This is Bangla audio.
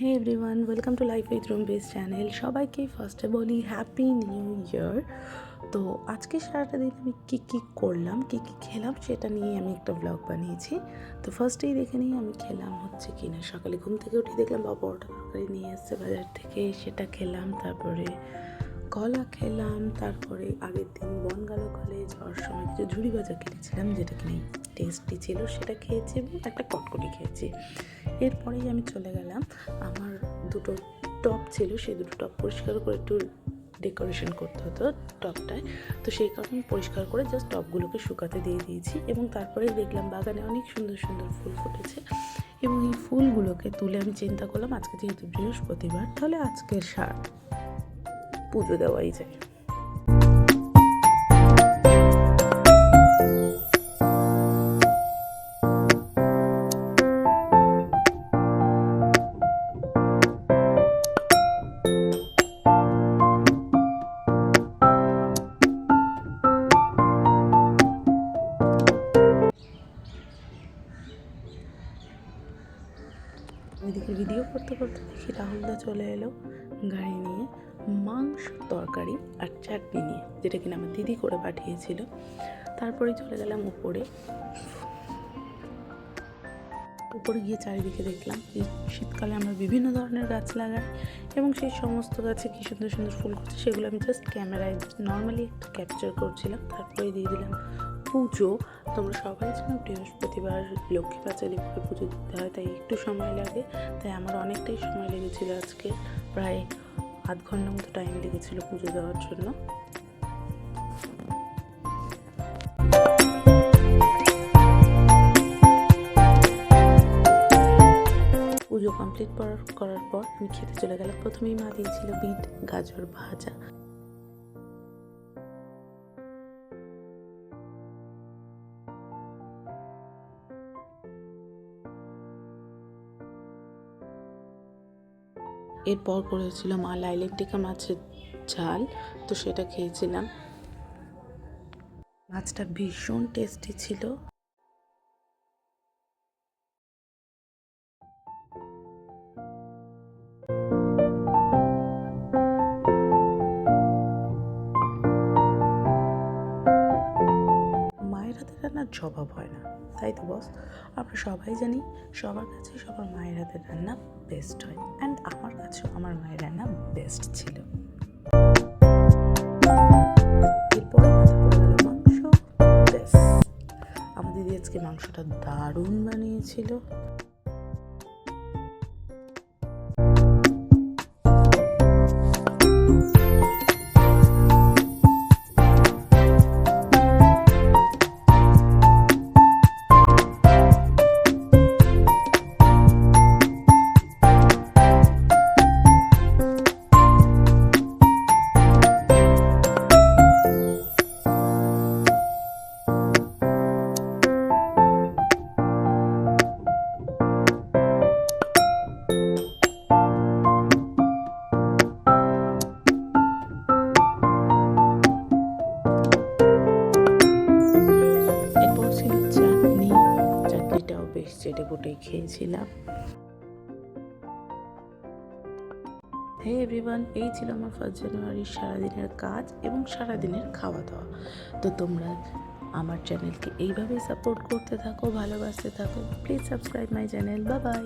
Hey everyone, welcome to life with room base channel. সবাইকে ফার্স্টে বলি হ্যাপি নিউ ইয়ার। তো আজকে সারাটা দিন আমি কী করলাম, কী খেলাম সেটা নিয়ে আমি একটা ব্লগ বানিয়েছি। তো ফার্স্টেই দেখে নিই আমি খেলাম হচ্ছে কি না। সকালে ঘুম থেকে উঠে দেখলাম বাবা পরোটা তরকারি নিয়ে এসছে বাজার থেকে, সেটা খেলাম। তারপরে কলা খেলাম। তারপরে আগের দিন বনগাঁ কলে যাওয়ার সময় কিছু ঝুড়ি ভাজা কিনেছিলাম, যেটা কিনে টেস্টি ছিল, সেটা খেয়েছি এবং একটা কটকটি খেয়েছি। এরপরেই আমি চলে গেলাম, আমার দুটো টপ ছিল, সেই দুটো টপ পরিষ্কার করে একটু ডেকোরেশন করতে হতো টপটায়। তো সেই কারণে পরিষ্কার করে জাস্ট টপগুলোকে শুকাতে দিয়ে দিয়েছি। এবং তারপরে দেখলাম বাগানে অনেক সুন্দর সুন্দর ফুল ফুটেছে, এবং এই ফুলগুলোকে তুলে আমি চিন্তা করলাম আজকে যেহেতু বৃহস্পতিবার, তাহলে আজকের পুজো দেওয়াই যায়। ওইদিকে ভিডিও করতে করতে দেখি রাহুলদা চলে এলো গাড়ি নিয়ে, মাংস তরকারি আর চাটনি নিয়ে, যেটা কিনা আমার দিদি করে পাঠিয়েছিল। তারপরেই চলে গেলাম উপরে গিয়ে চারিদিকে দেখলাম এই শীতকালে আমরা বিভিন্ন ধরনের গাছ লাগাই, এবং সেই সমস্ত গাছে কী সুন্দর সুন্দর ফুল করছে, সেগুলো আমি জাস্ট ক্যামেরায় নর্মালি একটু ক্যাপচার করছিলাম। তারপরে দিয়ে দিলাম পুজো। তোমরা সবাই জানো বৃহস্পতিবার লক্ষ্মী পাঁচালি করে পুজো দিতে হয়, তাই একটু সময় লাগে। তাই আমার অনেকটাই সময় লেগেছিল, আজকে প্রায় আধ ঘন্টার মতো টাইম লেগেছিল পুজো দেওয়ার জন্য। পুজো কমপ্লিট করার পর আমি খেতে চলে গেলাম। প্রথমেই মা দিয়েছিল বিট গাজর ভাজা। এরপর করেছিল মা লাইলেন্টিকা মাছের ঝাল, তো সেটা খেয়েছিলাম। মাছটা ভীষণ টেস্টি ছিল। মায়ের হাতের রান্নার জবাব হয় না, তাই তো বস। আমরা সবাই জানি সবার কাছে সবার মায়ের হাতের রান্না বেস্ট হয়, অ্যান্ড আমার কাছেও আমার মায়ের রান্না বেস্ট ছিল। এরপরে মাংস। বেশ, আমার দিদি আজকে মাংসটা দারুণ বানিয়েছিল। বেশ চেটে পুটেই খেয়েছিলাম। হে এভরিওয়ান, এই ছিল আমার 1 জানুয়ারির সারাদিনের কাজ এবং সারাদিনের খাওয়া দাওয়া। তো তোমরা আমার চ্যানেলকে এইভাবেই সাপোর্ট করতে থাকো, ভালোবাসতে থাকো। Please subscribe my channel. Bye bye.